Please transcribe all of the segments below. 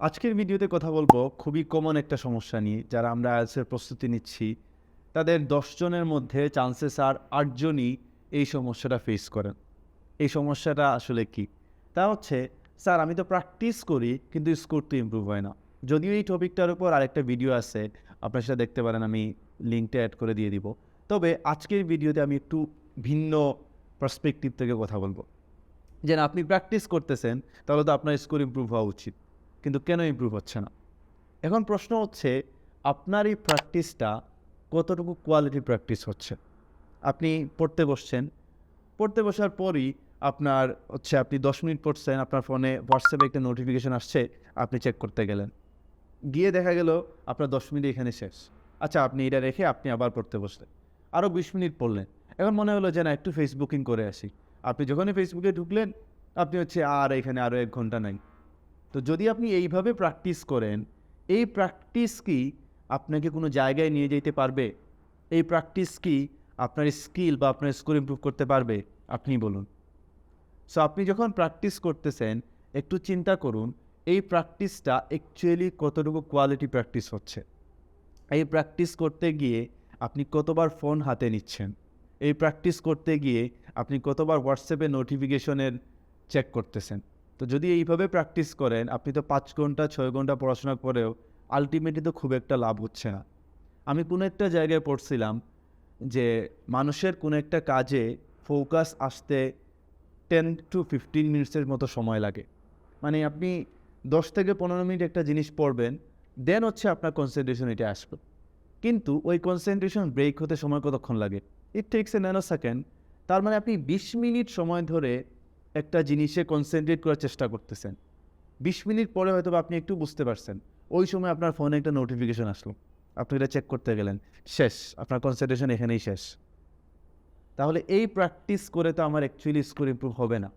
আজকের ভিডিওতে কথা বলবো খুবই কমন একটা সমস্যা নিয়ে। যারা আমরা IELTS এর প্রস্তুতি নিচ্ছি, তাদের 10 জনের মধ্যে চান্সেস আর 8 জনই এই সমস্যাটা ফেস করেন। এই সমস্যাটা আসলে কি? তা হচ্ছে, স্যার আমি তো প্র্যাকটিস করি কিন্তু স্কোর তো ইমপ্রুভ হয় না। যদিও এই টপিকটার উপর আরেকটা ভিডিও আছে, আপনারা সেটা দেখতে পারেন, আমি লিঙ্কটা অ্যাড করে দিয়ে দিব। তবে আজকের ভিডিওতে আমি একটু ভিন্ন পার্সপেক্টিভ থেকে কথা বলবো। যে না, আপনি প্র্যাকটিস করতেছেন, তাহলে তো আপনার স্কোর ইমপ্রুভ হওয়া উচিত। কিন্তু কেন ইমপ্রুভ হচ্ছে না? এখন প্রশ্ন হচ্ছে, আপনার এই প্র্যাকটিসটা কতটুকু কোয়ালিটি প্র্যাকটিস হচ্ছে? আপনি পড়তে বসছেন, পড়তে বসার পরই আপনি 10 মিনিট পড়ছেন, আপনার ফোনে হোয়াটসঅ্যাপে একটা নোটিফিকেশন আসছে, আপনি চেক করতে গেলেন। গিয়ে দেখা গেল আপনার 10 মিনিট এখানে শেষ। আচ্ছা, আপনি এটা রেখে আপনি আবার পড়তে বসলেন। আরও 20 মিনিট পড়লেন। এখন মনে হলো যে না, একটু ফেসবুকিং করে আসি। আপনি যখনই ফেসবুকে ঢুকলেন, আপনি আর এখানে আরও 1 ঘন্টা নাই। তো যদি আপনি এইভাবে প্র্যাকটিস করেন, এই প্র্যাকটিস কি আপনাকে কোনো জায়গায় নিয়ে যেতে পারবে? এই প্র্যাকটিস কি আপনার স্কিল বা আপনার স্কোর ইমপ্রুভ করতে পারবে? আপনি বলুন। সো আপনি যখন প্র্যাকটিস করতেছেন, একটু চিন্তা করুন এই প্র্যাকটিসটা অ্যাকচুয়ালি কতটুকু কোয়ালিটি প্র্যাকটিস হচ্ছে। এই প্র্যাকটিস করতে গিয়ে আপনি কতবার ফোন হাতে নিচ্ছেন? এই প্র্যাকটিস করতে গিয়ে আপনি কতবার হোয়াটসঅ্যাপে নোটিফিকেশনের চেক করতেছেন? তো যদি এইভাবে প্র্যাকটিস করেন, আপনি তো 5 ঘন্টা 6 ঘন্টা পড়াশোনা করেও আলটিমেটলি তো খুব একটা লাভ হচ্ছে না। আমি কোনো একটা জায়গায় পড়ছিলাম যে মানুষের কোনো একটা কাজে ফোকাস আসতে 10 to 15 মিনিটসের মতো সময় লাগে। মানে আপনি 10 থেকে 15 মিনিট একটা জিনিস পড়বেন, দেন আপনার কনসেন্ট্রেশন এটা আসবে। কিন্তু ওই কনসেন্ট্রেশন ব্রেক হতে সময় কতক্ষণ লাগে? ইট টেকস এ ন্যানো সেকেন্ড। তার মানে আপনি 20 মিনিট সময় ধরে একটা জিনিসে কনসেন্ট্রেট করার চেষ্টা করতেছেন। 20 মিনিট পরে হয়তোবা আপনি একটু বুঝতে পারছেন। ওই সময় আপনার ফোনে একটা নোটিফিকেশন আসলো। আপনি এটা চেক করতে গেলেন। শেষ। আপনার কনসেন্ট্রেশন এখানেই শেষ। তাহলে এই প্র্যাকটিস করে তো আমার অ্যাকচুয়ালি স্কোর ইমপ্রুভ হবে না।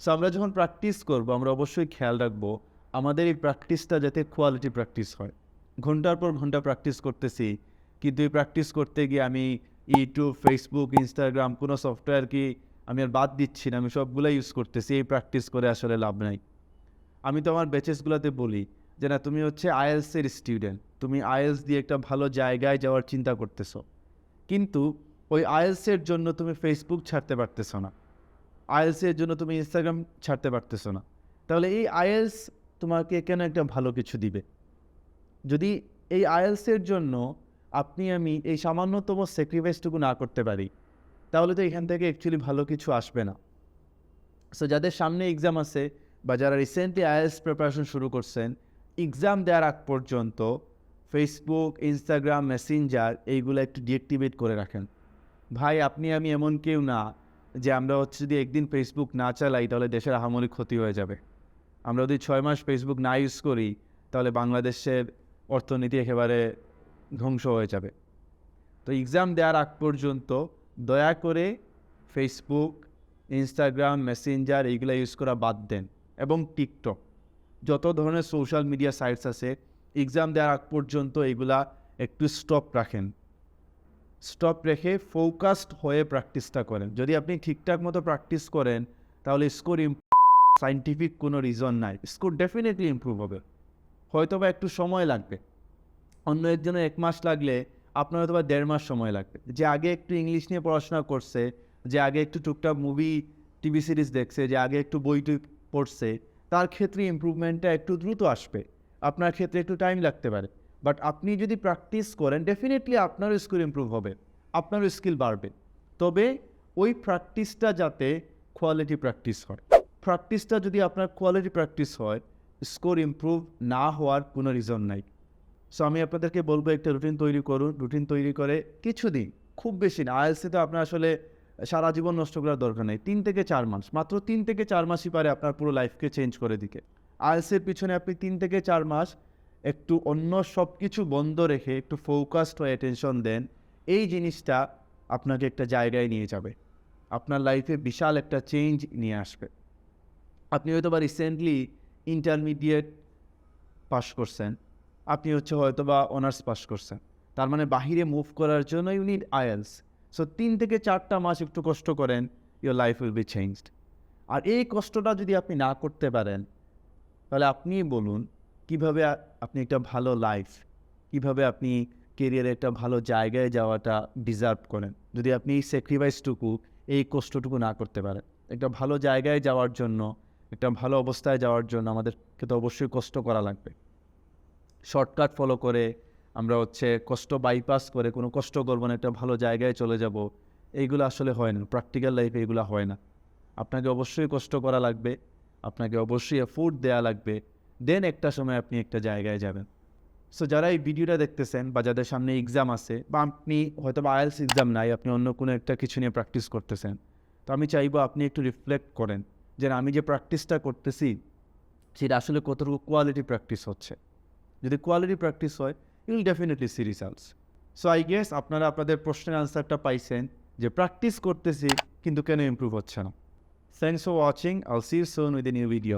সো আমরা যখন প্র্যাকটিস করব, আমরা অবশ্যই খেয়াল রাখবো আমাদের এই প্র্যাকটিসটা যাতে কোয়ালিটি প্র্যাকটিস হয়। ঘন্টার পর ঘন্টা প্র্যাকটিস করতেছি, কিন্তু এই প্র্যাকটিস করতে গিয়ে আমি ইউটিউব, ফেসবুক, ইনস্টাগ্রাম কোনো সফটওয়্যার কি আমি আর বাদ দিচ্ছি না, আমি সবগুলো ইউজ করতেছি। এই প্র্যাকটিস করে আসলে লাভ নাই। আমি তো আমার ব্যাচেসগুলোতে বলি যে না, তুমি আইএলসের স্টুডেন্ট, তুমি আইএলস দিয়ে একটা ভালো জায়গায় যাওয়ার চিন্তা করতেছো, কিন্তু ওই আইএলসের জন্য তুমি ফেসবুক ছাড়তে পারতেছো না, আইএলসের জন্য তুমি ইনস্টাগ্রাম ছাড়তে পারতেছো না। তাহলে এই আইএলস তোমাকে কেন একটা ভালো কিছু দিবে? যদি এই আইএলসের জন্য আমি এই সামান্যতম স্যাক্রিফাইসটুকু না করতে পারি, তাহলে তো এখান থেকে অ্যাকচুয়ালি ভালো কিছু আসবে না। সো যাদের সামনে এক্সাম আছে বা যারা রিসেন্টলি আইএলস প্রিপারেশন শুরু করছেন, এক্সাম দেওয়ার আগ পর্যন্ত ফেসবুক, ইনস্টাগ্রাম, মেসেঞ্জার এইগুলো একটু ডিঅ্যাক্টিভেট করে রাখেন। ভাই, আমি এমন কেউ না যে আমরা যদি একদিন ফেসবুক না চালাই তাহলে দেশের আহামরি ক্ষতি হয়ে যাবে। আমরা যদি 6 মাস ফেসবুক না ইউজ করি, তাহলে বাংলাদেশের অর্থনীতি একেবারে ধ্বংস হয়ে যাবে। তো এক্সাম দেওয়ার আগ পর্যন্ত দয়া করে ফেসবুক, ইনস্টাগ্রাম, মেসেঞ্জার এইগুলো ইউজ করা বাদ দেন। এবং টিকটক, যত ধরনের সোশ্যাল মিডিয়া সাইটস আছে, এক্সাম দেওয়ার আগ পর্যন্ত এইগুলা একটু স্টপ রাখেন। স্টপ রেখে ফোকাসড হয়ে প্র্যাকটিসটা করেন। যদি আপনি ঠিকঠাক মতো প্র্যাকটিস করেন, তাহলে স্কোর সাইন্টিফিক কোনো রিজন নাই, স্কোর ডেফিনেটলি ইমপ্রুভ হবে। হয়তোবা একটু সময় লাগবে, অন্য একজনের 1 মাস লাগলে আপনার হয়তোবা 1.5 মাস সময় লাগবে। যে আগে একটু ইংলিশ নিয়ে পড়াশোনা করছে, যে আগে একটু টুকটাক মুভি, টিভি সিরিজ দেখছে, যে আগে একটু বই পড়ছে, তার ক্ষেত্রে ইমপ্রুভমেন্টটা একটু দ্রুত আসবে। আপনার ক্ষেত্রে একটু টাইম লাগতে পারে। বাট আপনি যদি প্র্যাকটিস করেন, ডেফিনেটলি আপনারও স্কিল ইমপ্রুভ হবে, আপনারও স্কিল বাড়বে। তবে ওই প্র্যাকটিসটা যাতে কোয়ালিটি প্র্যাকটিস হয়। প্র্যাকটিসটা যদি আপনার কোয়ালিটি প্র্যাকটিস হয়, স্কোর ইমপ্রুভ না হওয়ার কোনো রিজন নাই। সো আমি আপনাদেরকে বলবো, একটা রুটিন তৈরি করুন। রুটিন তৈরি করে কিছুদিন, খুব বেশি না, আইএলসে তো আপনার আসলে সারা জীবন নষ্ট করার দরকার নেই। 3 থেকে 4 মাস, মাত্র 3 থেকে 4 মাসই পারে আপনার পুরো লাইফকে চেঞ্জ করে দিতে। আইএলসের পিছনে আপনি 3 থেকে 4 মাস একটু অন্য সব কিছু বন্ধ রেখে একটু ফোকাসড হয়ে অ্যাটেনশন দেন। এই জিনিসটা আপনাকে একটা জায়গায় নিয়ে যাবে, আপনার লাইফে বিশাল একটা চেঞ্জ নিয়ে আসবে। আপনি হয়তো বা রিসেন্টলি ইন্টারমিডিয়েট পাস করছেন, আপনি হয়তো বা অনার্স পাস করছেন, তার মানে বাহিরে মুভ করার জন্য ইউ নিড আইএলস। সো 3 থেকে 4টা মাস একটু কষ্ট করেন, your life will be changed. আর এই কষ্টটা যদি আপনি না করতে পারেন, তাহলে আপনিই বলুন কীভাবে আপনি একটা ভালো লাইফ, কীভাবে আপনি কেরিয়ারে একটা ভালো জায়গায় যাওয়াটা ডিজার্ভ করেন যদি আপনি এই স্যাক্রিফাইসটুকু, এই কষ্টটুকু না করতে পারেন। একটা ভালো জায়গায় যাওয়ার জন্য, একটা ভালো অবস্থায় যাওয়ার জন্য আমাদেরকে তো অবশ্যই কষ্ট করা লাগবে। শর্টকাট ফলো করে আমরা কষ্ট বাইপাস করে কোনো কষ্ট করবো না, একটা ভালো জায়গায় চলে যাব, এইগুলো আসলে হয় না। প্র্যাকটিক্যাল লাইফে এগুলো হয় না। আপনাকে অবশ্যই কষ্ট করা লাগবে, আপনাকে অবশ্যই এফোর্ট দেওয়া লাগবে, দেন একটা সময় আপনি একটা জায়গায় যাবেন। সো যারা এই ভিডিওটা দেখতেছেন বা যাদের সামনে এক্সাম আছে, বা আপনি হয়তো বা আইএলস এক্সাম নাই, আপনি অন্য কোনো একটা কিছু নিয়ে প্র্যাকটিস করতেছেন, তো আমি চাইবো আপনি একটু রিফ্লেক্ট করেন যে আমি যে প্র্যাকটিসটা করতেছি সেটা আসলে কতটুকু কোয়ালিটি প্র্যাকটিস হচ্ছে। যদি কোয়ালিটি প্র্যাকটিস হয়, you will definitely see results. So I guess আপনারা আপনাদের প্রশ্নের আনসারটা পাইছেন যে প্র্যাকটিস করতেছি কিন্তু কেন ইমপ্রুভ হচ্ছে না। Thanks for watching, I'll see you soon with a new video.